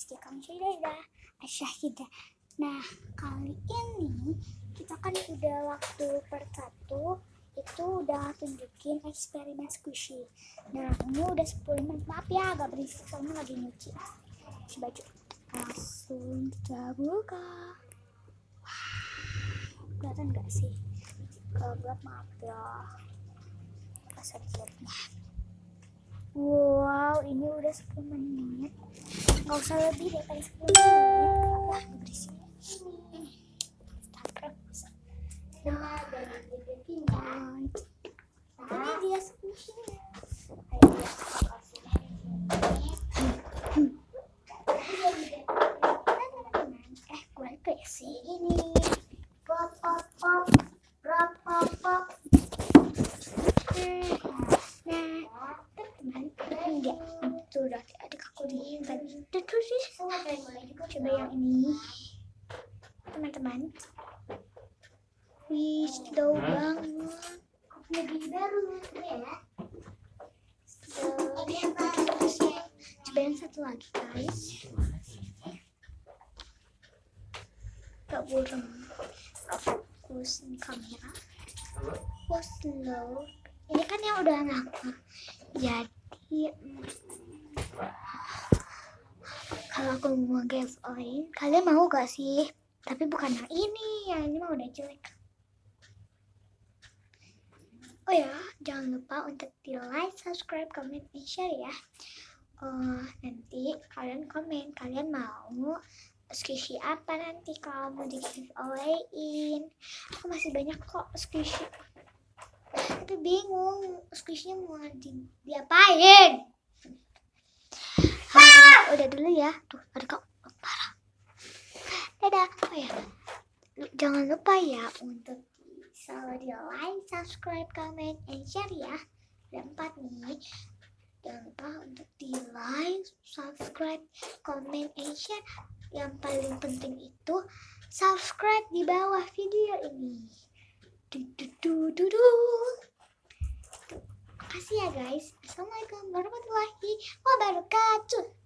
Istiqam Syahida Asyahidah. Nah, kali ini kita kan udah waktu part 1 itu udah tunjukin eksperimen squishy. Nah, ini udah 10 menit. Maaf ya agak berisik soalnya lagi nyuci baju. Langsung kita buka. Kelihatan gak sih? Kalau gelap maaf ya. Pasar gelapnya. Wow, ini udah 10 menit. Gak usah lebih daripada 10 menit. Lah, berisik. Instagram bisa. Nah, ini dia squishy. Ayo ya, gue kasih ini. Pop pop pop, pop pop pop. Nah, teman-teman enggak itu udah adik aku di tadi. Terus coba yang ini, teman-teman. Wih, slow banget. Lebih baru ya. Coba yang satu lagi guys. Gak burung. Fokus kamera. Slow. Ini kan yang udah lama. Jadi kalau aku mau giveaway, kalian mau gak sih? Tapi bukan yang ini mah udah jelek. Oh ya, jangan lupa untuk di like, subscribe, comment, dan share ya. Nanti kalian komen, kalian mau squishy apa nanti kalau mau di giveaway-in. Aku masih banyak kok squishy. Tapi bingung squishy mau diapain. Udah dulu ya. Tuh, ada kok parah. Dadah. Oh ya, jangan lupa ya untuk selalu di like, subscribe, comment, and share ya. Ada 4 nih. Jangan lupa untuk di like, subscribe, comment, and share. Yang paling penting itu subscribe di bawah video ini. Makasih ya guys. Assalamualaikum warahmatullahi wabarakatuh.